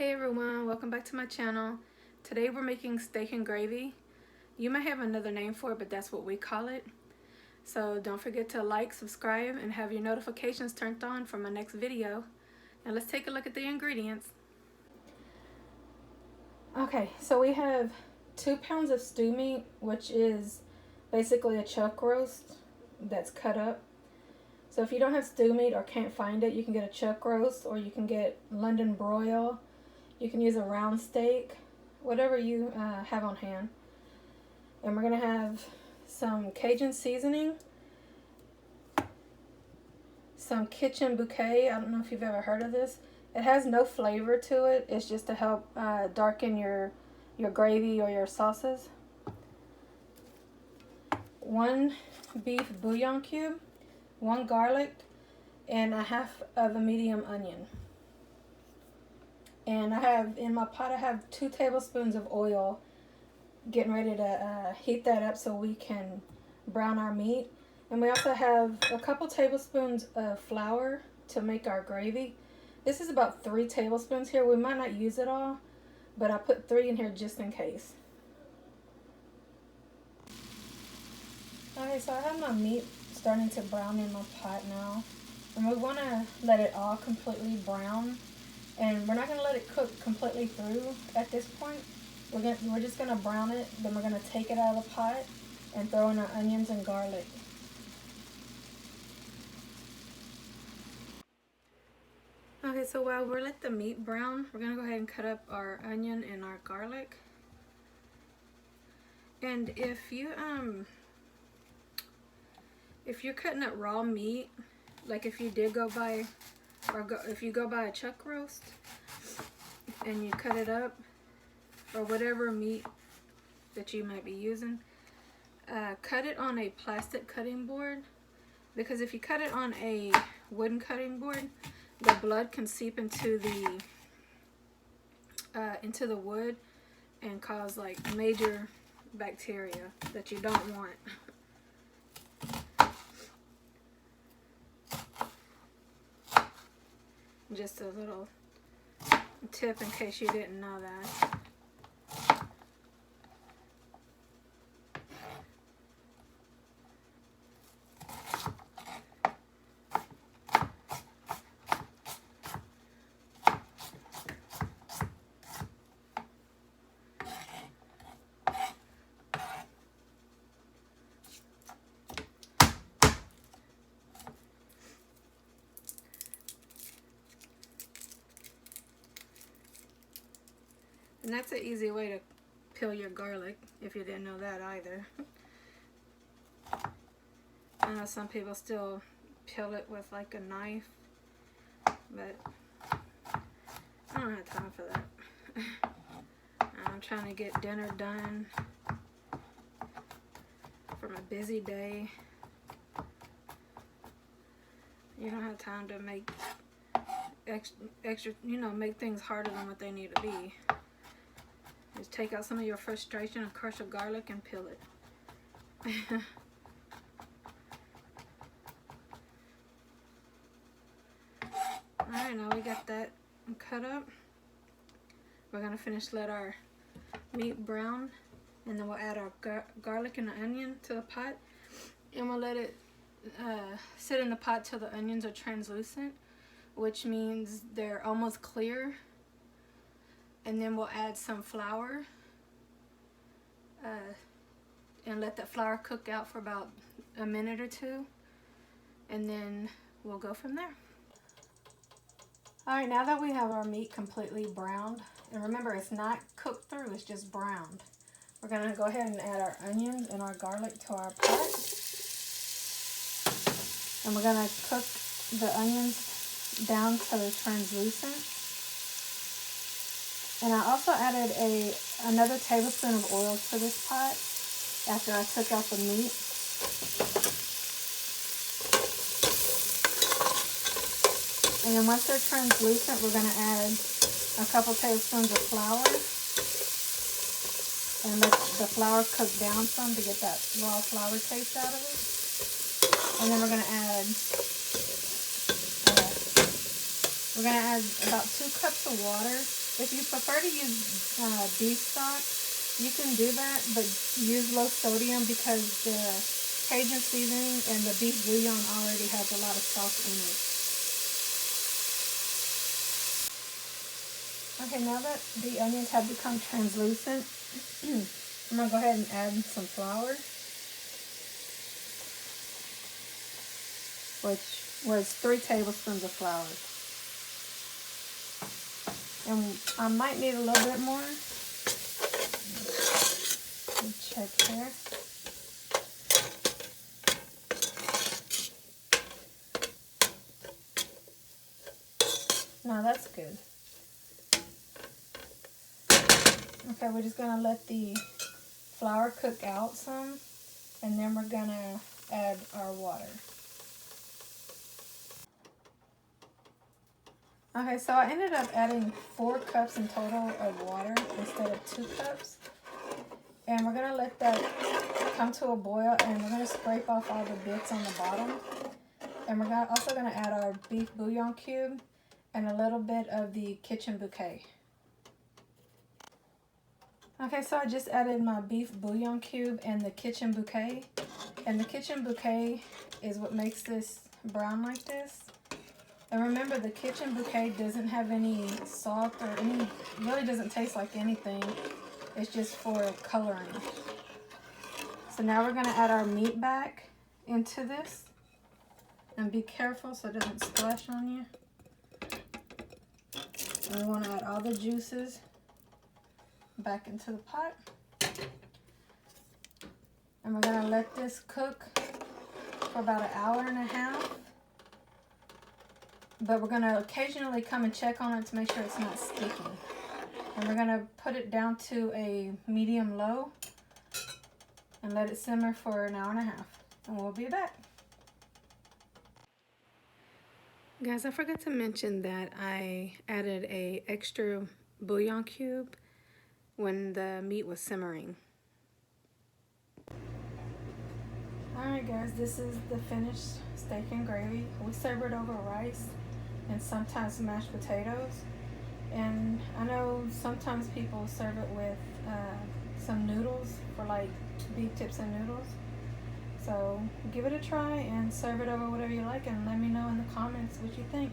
Hey everyone, welcome back to my channel. Today we're making steak and gravy. You may have another name for it, but that's what we call it. So don't forget to like, subscribe, and have your notifications turned on for my next video. And let's take a look at the ingredients. Okay, so we have 2 pounds of stew meat, which is basically a chuck roast that's cut up. So if you don't have stew meat or can't find it, you can get a chuck roast, or you can get London broil. You can use a round steak, whatever you have on hand. And we're going to have some Cajun seasoning, some kitchen bouquet. I don't know if you've ever heard of this. It has no flavor to it. It's just to help darken your gravy or your sauces. 1 beef bouillon cube, 1 garlic, and 1/2 of a medium onion. And I have, in my pot, I have 2 tablespoons of oil, getting ready to heat that up so we can brown our meat. And we also have a couple tablespoons of flour to make our gravy. This is about 3 tablespoons here. We might not use it all, but I put 3 in here just in case. Okay, so I have my meat starting to brown in my pot now. And we want to let it all completely brown. And we're not going to let it cook completely through at this point. We're just going to brown it, then we're going to take it out of the pot and throw in our onions and garlic. Okay, so while we're letting the meat brown, we're going to go ahead and cut up our onion and our garlic. And if you're cutting up raw meat, like if you did go buy, if you go buy a chuck roast and you cut it up, or whatever meat that you might be using, cut it on a plastic cutting board, because if you cut it on a wooden cutting board, the blood can seep into the wood and cause like major bacteria that you don't want. Just a little tip in case you didn't know that. And that's an easy way to peel your garlic, if you didn't know that either. I know some people still peel it with like a knife, but I don't have time for that. I'm trying to get dinner done from a busy day. You don't have time to make extra, make things harder than what they need to be. Just take out some of your frustration and crush a garlic and peel it. Alright, now we got that cut up. We're going to finish let our meat brown, and then we'll add our garlic and the onion to the pot. And we'll let it sit in the pot till the onions are translucent, which means they're almost clear. And then we'll add some flour and let that flour cook out for about a minute or 2, and then we'll go from there. Alright, now that we have our meat completely browned, and remember it's not cooked through, it's just browned, we're going to go ahead and add our onions and our garlic to our pot. And we're going to cook the onions down till they're translucent. And I also added another tablespoon of oil to this pot after I took out the meat. And then once they're translucent, we're going to add a couple tablespoons of flour. And let the flour cook down some to get that raw flour taste out of it. And then we're going to add about 2 cups of water If you prefer to use beef stock, you can do that, but use low sodium because the Cajun seasoning and the beef bouillon already has a lot of salt in it. Okay, now that the onions have become translucent, I'm going to go ahead and add some flour, which was 3 tablespoons of flour. And I might need a little bit more. Let me check here. No, that's good. Okay, we're just gonna let the flour cook out some, and then we're gonna add our water. Okay, so I ended up adding 4 cups in total of water instead of 2 cups. And we're gonna let that come to a boil, and we're gonna scrape off all the bits on the bottom. And we're also gonna add our beef bouillon cube and a little bit of the kitchen bouquet. Okay, so I just added my beef bouillon cube and the kitchen bouquet. And the kitchen bouquet is what makes this brown like this. And remember, the kitchen bouquet doesn't have any salt or really doesn't taste like anything. It's just for coloring. So now we're gonna add our meat back into this. And be careful so it doesn't splash on you. And we wanna add all the juices back into the pot. And we're gonna let this cook for about 1.5 hours. But we're gonna occasionally come and check on it to make sure it's not sticking. And we're gonna put it down to a medium low and let it simmer for 1.5 hours. And we'll be back. Guys, I forgot to mention that I added an extra bouillon cube when the meat was simmering. Alright guys, this is the finished steak and gravy. We serve it over rice and sometimes mashed potatoes. And I know sometimes people serve it with some noodles for like beef tips and noodles. So give it a try and serve it over whatever you like, and let me know in the comments what you think.